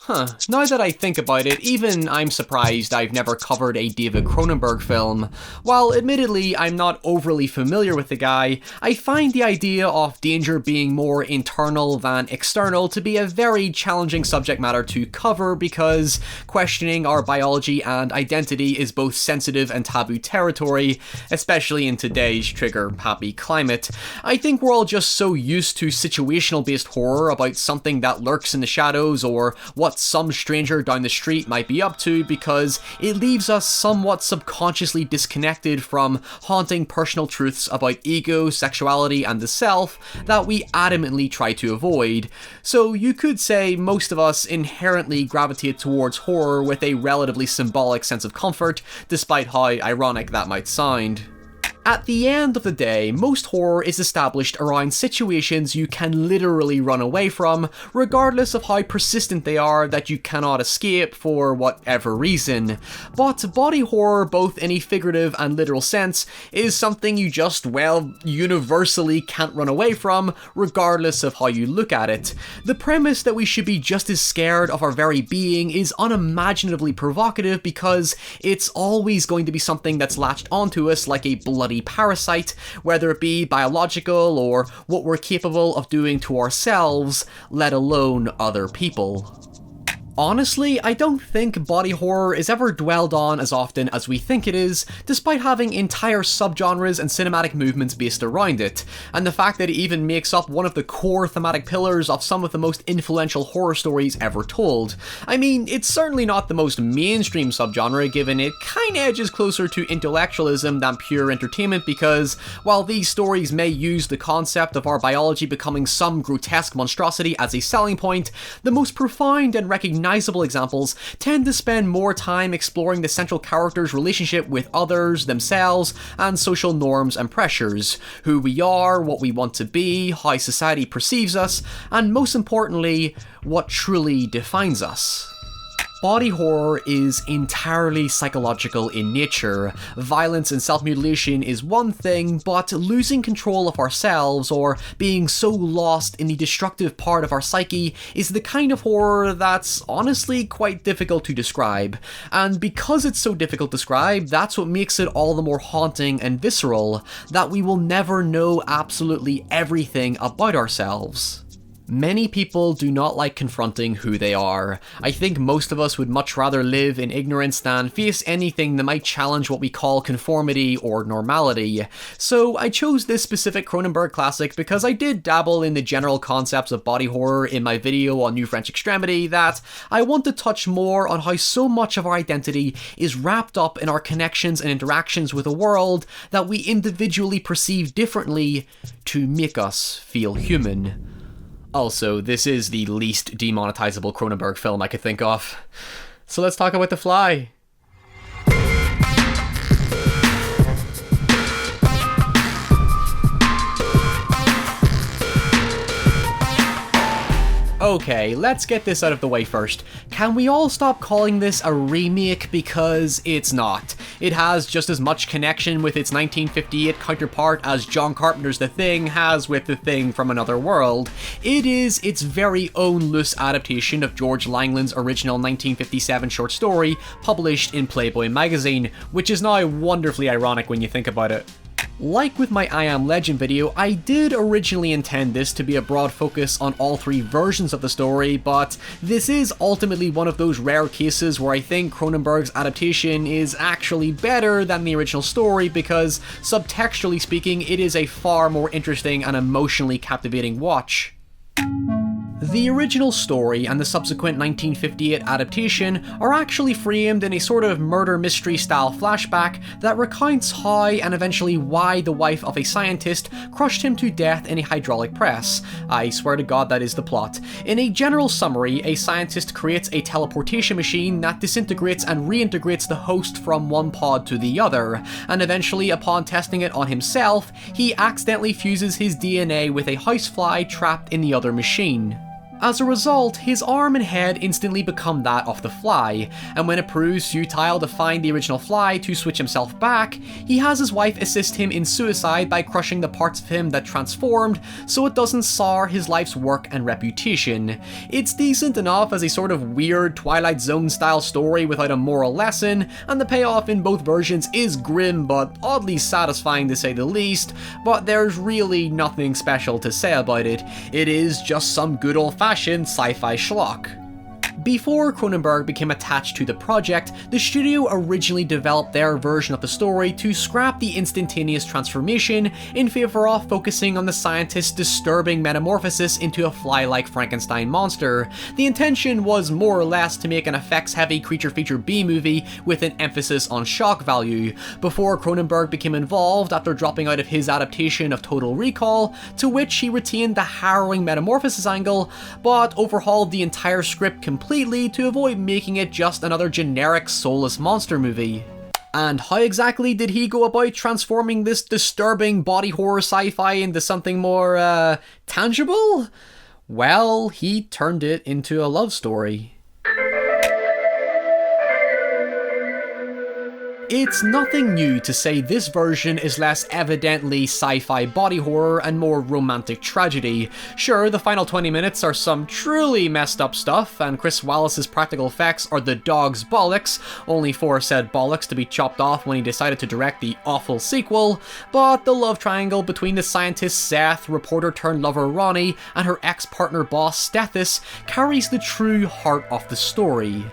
Now that I think about it, even I'm surprised I've never covered a David Cronenberg film. While admittedly I'm not overly familiar with the guy, I find the idea of danger being more internal than external to be a very challenging subject matter to cover because questioning our biology and identity is both sensitive and taboo territory, especially in today's trigger-happy climate. I think we're all just so used to situational-based horror about something that lurks in the shadows or what some stranger down the street might be up to because it leaves us somewhat subconsciously disconnected from haunting personal truths about ego, sexuality, and the self that we adamantly try to avoid. So you could say most of us inherently gravitate towards horror with a relatively symbolic sense of comfort, despite how ironic that might sound. At the end of the day, most horror is established around situations you can literally run away from, regardless of how persistent they are that you cannot escape for whatever reason. But body horror, both in a figurative and literal sense, is something you just, universally can't run away from, regardless of how you look at it. The premise that we should be just as scared of our very being is unimaginably provocative because it's always going to be something that's latched onto us like a bloody parasite, whether it be biological or what we're capable of doing to ourselves, let alone other people. Honestly, I don't think body horror is ever dwelled on as often as we think it is, despite having entire subgenres and cinematic movements based around it, and the fact that it even makes up one of the core thematic pillars of some of the most influential horror stories ever told. I mean, it's certainly not the most mainstream subgenre, given it kinda edges closer to intellectualism than pure entertainment because, while these stories may use the concept of our biology becoming some grotesque monstrosity as a selling point, the most profound and recognizable examples tend to spend more time exploring the central character's relationship with others, themselves, and social norms and pressures, who we are, what we want to be, how society perceives us, and most importantly, what truly defines us. Body horror is entirely psychological in nature. Violence and self-mutilation is one thing, but losing control of ourselves or being so lost in the destructive part of our psyche is the kind of horror that's honestly quite difficult to describe. And because it's so difficult to describe, that's what makes it all the more haunting and visceral, that we will never know absolutely everything about ourselves. Many people do not like confronting who they are. I think most of us would much rather live in ignorance than face anything that might challenge what we call conformity or normality. So I chose this specific Cronenberg classic because I did dabble in the general concepts of body horror in my video on New French Extremity that I want to touch more on how so much of our identity is wrapped up in our connections and interactions with a world that we individually perceive differently to make us feel human. Also, this is the least demonetizable Cronenberg film I could think of. So let's talk about The Fly. Okay, let's get this out of the way first. Can we all stop calling this a remake because it's not? It has just as much connection with its 1958 counterpart as John Carpenter's The Thing has with The Thing from Another World. It is its very own loose adaptation of George Langland's original 1957 short story published in Playboy magazine, which is now wonderfully ironic when you think about it. Like with my I Am Legend video, I did originally intend this to be a broad focus on all three versions of the story, but this is ultimately one of those rare cases where I think Cronenberg's adaptation is actually better than the original story because, subtextually speaking, it is a far more interesting and emotionally captivating watch. The original story and the subsequent 1958 adaptation are actually framed in a sort of murder mystery style flashback that recounts how and eventually why the wife of a scientist crushed him to death in a hydraulic press. I swear to God that is the plot. In a general summary, a scientist creates a teleportation machine that disintegrates and reintegrates the host from one pod to the other, and eventually upon testing it on himself, he accidentally fuses his DNA with a housefly trapped in the other machine. As a result, his arm and head instantly become that of the Fly, and when it proves futile to find the original Fly to switch himself back, he has his wife assist him in suicide by crushing the parts of him that transformed so it doesn't sour his life's work and reputation. It's decent enough as a sort of weird Twilight Zone style story without a moral lesson, and the payoff in both versions is grim but oddly satisfying to say the least, but there's really nothing special to say about it. It is just some good old-fashioned sci-fi schlock. Before Cronenberg became attached to the project, the studio originally developed their version of the story to scrap the instantaneous transformation in favor of focusing on the scientist's disturbing metamorphosis into a fly-like Frankenstein monster. The intention was more or less to make an effects-heavy creature feature B-movie with an emphasis on shock value, before Cronenberg became involved after dropping out of his adaptation of Total Recall, to which he retained the harrowing metamorphosis angle, but overhauled the entire script completely to avoid making it just another generic soulless monster movie. And how exactly did he go about transforming this disturbing body horror sci-fi into something more, tangible? Well, he turned it into a love story. It's nothing new to say this version is less evidently sci-fi body horror and more romantic tragedy. Sure, the final 20 minutes are some truly messed up stuff, and Chris Wallace's practical effects are the dog's bollocks, only for said bollocks to be chopped off when he decided to direct the awful sequel, but the love triangle between the scientist Seth, reporter-turned-lover Ronnie, and her ex-partner boss Stethis carries the true heart of the story.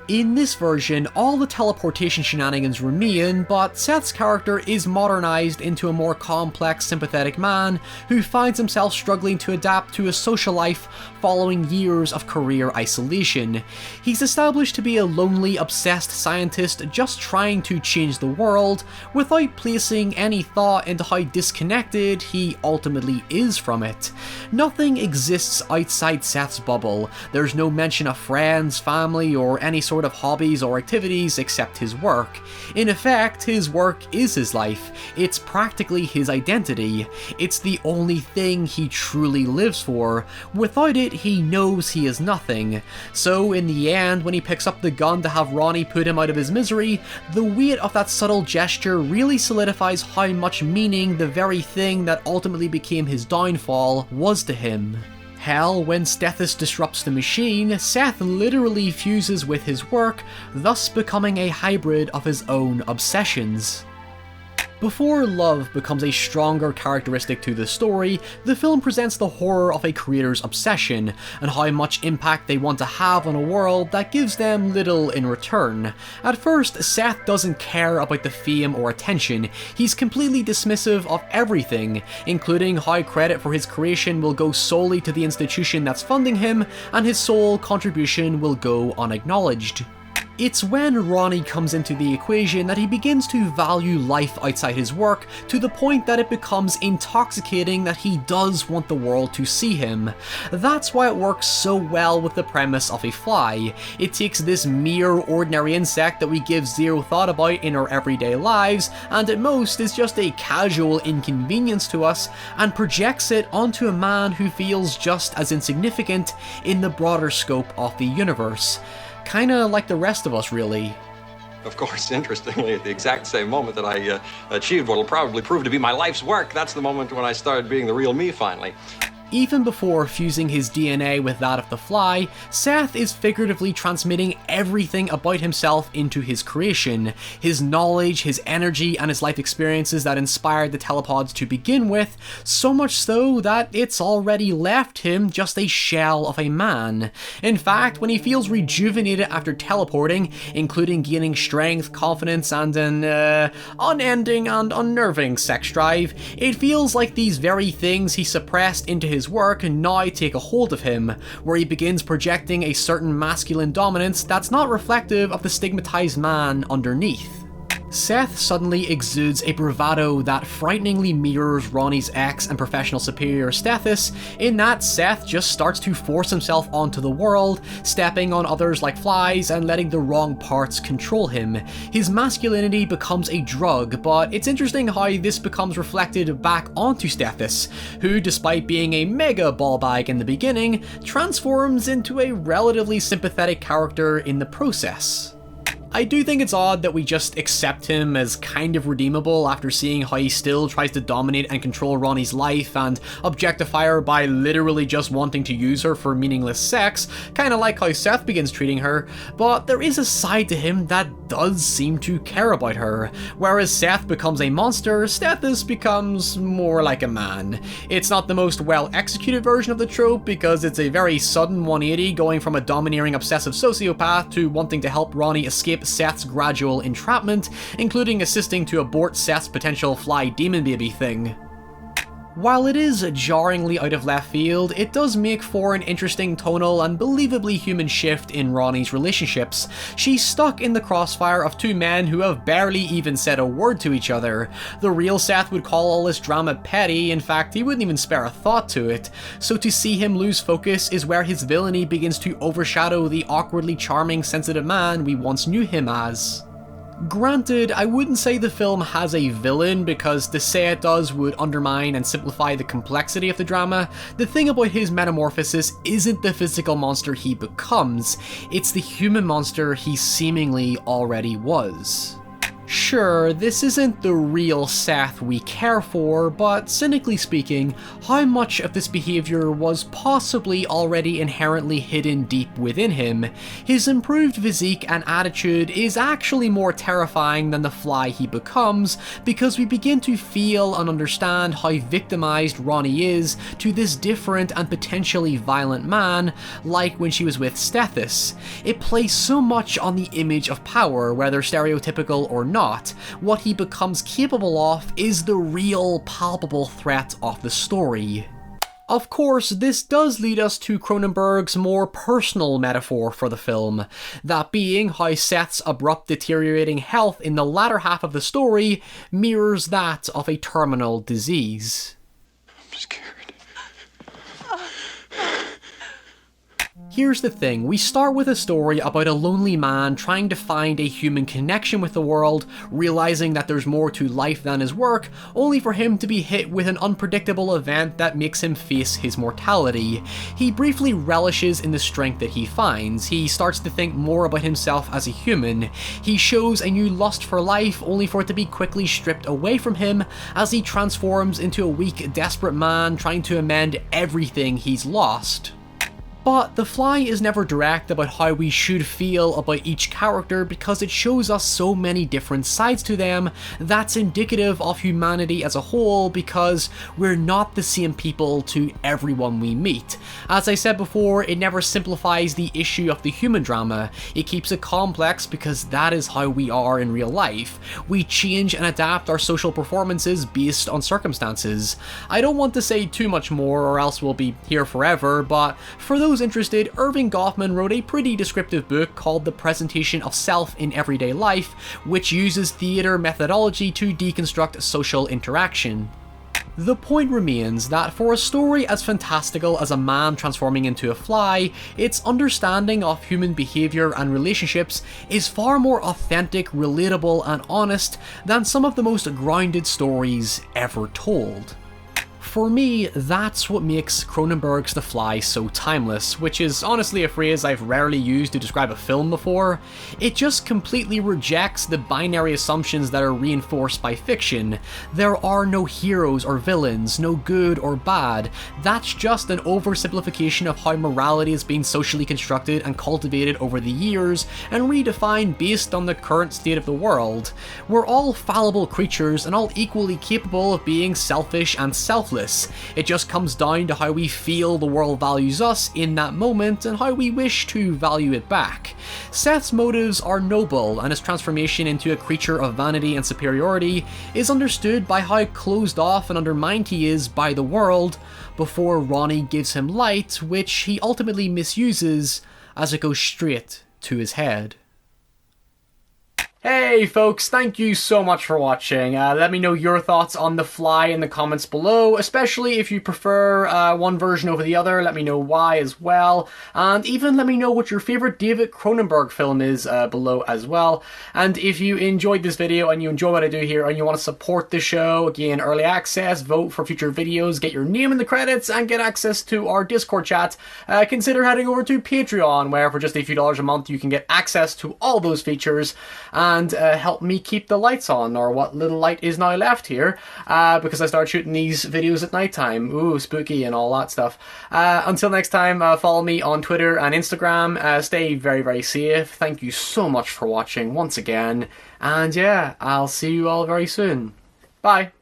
In this version, all the teleportation shenanigans remain, but Seth's character is modernized into a more complex, sympathetic man who finds himself struggling to adapt to a social life following years of career isolation. He's established to be a lonely, obsessed scientist just trying to change the world, without placing any thought into how disconnected he ultimately is from it. Nothing exists outside Seth's bubble. There's no mention of friends, family, or any sort of hobbies or activities except his work. In effect, his work is his life. It's practically his identity. It's the only thing he truly lives for. Without it, he knows he is nothing. So in the end, when he picks up the gun to have Ronnie put him out of his misery, the weight of that subtle gesture really solidifies how much meaning the very thing that ultimately became his downfall was to him. Hell, when Stethis disrupts the machine, Seth literally fuses with his work, thus becoming a hybrid of his own obsessions. Before love becomes a stronger characteristic to the story, the film presents the horror of a creator's obsession, and how much impact they want to have on a world that gives them little in return. At first, Seth doesn't care about the fame or attention. He's completely dismissive of everything, including how credit for his creation will go solely to the institution that's funding him, and his sole contribution will go unacknowledged. It's when Ronnie comes into the equation that he begins to value life outside his work, to the point that it becomes intoxicating that he does want the world to see him. That's why it works so well with the premise of a fly. It takes this mere ordinary insect that we give zero thought about in our everyday lives, and at most is just a casual inconvenience to us, and projects it onto a man who feels just as insignificant in the broader scope of the universe. Kinda like the rest of us, really. Of course, interestingly, at the exact same moment that I achieved what will probably prove to be my life's work, that's the moment when I started being the real me, finally. Even before fusing his DNA with that of the Fly, Seth is figuratively transmitting everything about himself into his creation. His knowledge, his energy, and his life experiences that inspired the telepods to begin with, so much so that it's already left him just a shell of a man. In fact, when he feels rejuvenated after teleporting, including gaining strength, confidence, and an unending and unnerving sex drive, it feels like these very things he suppressed into his work now take a hold of him, where he begins projecting a certain masculine dominance that's not reflective of the stigmatized man underneath. Seth suddenly exudes a bravado that frighteningly mirrors Ronnie's ex and professional superior Stethis, in that Seth just starts to force himself onto the world, stepping on others like flies and letting the wrong parts control him. His masculinity becomes a drug, but it's interesting how this becomes reflected back onto Stethis, who, despite being a mega ballbag in the beginning, transforms into a relatively sympathetic character in the process. I do think it's odd that we just accept him as kind of redeemable after seeing how he still tries to dominate and control Ronnie's life and objectify her by literally just wanting to use her for meaningless sex, kinda like how Seth begins treating her, but there is a side to him that does seem to care about her. Whereas Seth becomes a monster, Stethis becomes more like a man. It's not the most well executed version of the trope because it's a very sudden 180 going from a domineering obsessive sociopath to wanting to help Ronnie escape Seth's gradual entrapment, including assisting to abort Seth's potential fly demon baby thing. While it is jarringly out of left field, it does make for an interesting tonal and believably human shift in Ronnie's relationships. She's stuck in the crossfire of two men who have barely even said a word to each other. The real Seth would call all this drama petty, in fact he wouldn't even spare a thought to it. So to see him lose focus is where his villainy begins to overshadow the awkwardly charming, sensitive man we once knew him as. Granted, I wouldn't say the film has a villain, because to say it does would undermine and simplify the complexity of the drama. The thing about his metamorphosis isn't the physical monster he becomes, it's the human monster he seemingly already was. Sure, this isn't the real Seth we care for, but cynically speaking, how much of this behaviour was possibly already inherently hidden deep within him? His improved physique and attitude is actually more terrifying than the fly he becomes, because we begin to feel and understand how victimised Ronnie is to this different and potentially violent man, like when she was with Stethis. It plays so much on the image of power, whether stereotypical or not. What he becomes capable of is the real, palpable threat of the story. Of course, this does lead us to Cronenberg's more personal metaphor for the film, that being how Seth's abrupt deteriorating health in the latter half of the story mirrors that of a terminal disease. I'm scared. Here's the thing, we start with a story about a lonely man trying to find a human connection with the world, realizing that there's more to life than his work, only for him to be hit with an unpredictable event that makes him face his mortality. He briefly relishes in the strength that he finds, he starts to think more about himself as a human, he shows a new lust for life only for it to be quickly stripped away from him as he transforms into a weak, desperate man trying to amend everything he's lost. But The Fly is never direct about how we should feel about each character because it shows us so many different sides to them that's indicative of humanity as a whole, because we're not the same people to everyone we meet. As I said before, it never simplifies the issue of the human drama, it keeps it complex because that is how we are in real life. We change and adapt our social performances based on circumstances. I don't want to say too much more or else we'll be here forever, but for those interested, Irving Goffman wrote a pretty descriptive book called The Presentation of Self in Everyday Life, which uses theatre methodology to deconstruct social interaction. The point remains that for a story as fantastical as a man transforming into a fly, its understanding of human behaviour and relationships is far more authentic, relatable and honest than some of the most grounded stories ever told. For me, that's what makes Cronenberg's The Fly so timeless, which is honestly a phrase I've rarely used to describe a film before. It just completely rejects the binary assumptions that are reinforced by fiction. There are no heroes or villains, no good or bad. That's just an oversimplification of how morality is being socially constructed and cultivated over the years, and redefined based on the current state of the world. We're all fallible creatures and all equally capable of being selfish and selfless. It just comes down to how we feel the world values us in that moment and how we wish to value it back. Seth's motives are noble, and his transformation into a creature of vanity and superiority is understood by how closed off and undermined he is by the world before Ronnie gives him light, which he ultimately misuses as it goes straight to his head. Hey folks, thank you so much for watching. Let me know your thoughts on The Fly in the comments below, especially if you prefer one version over the other. Let me know why as well. And even let me know what your favorite David Cronenberg film is below as well. And if you enjoyed this video and you enjoy what I do here and you want to support the show, again, early access, vote for future videos, get your name in the credits, and get access to our Discord chat, consider heading over to Patreon, where for just a few dollars a month you can get access to all those features and help me keep the lights on, or what little light is now left here, because I started shooting these videos at nighttime. Ooh, spooky and all that stuff. Until next time, follow me on Twitter and Instagram. Stay very, very safe. Thank you so much for watching once again. And yeah, I'll see you all very soon. Bye.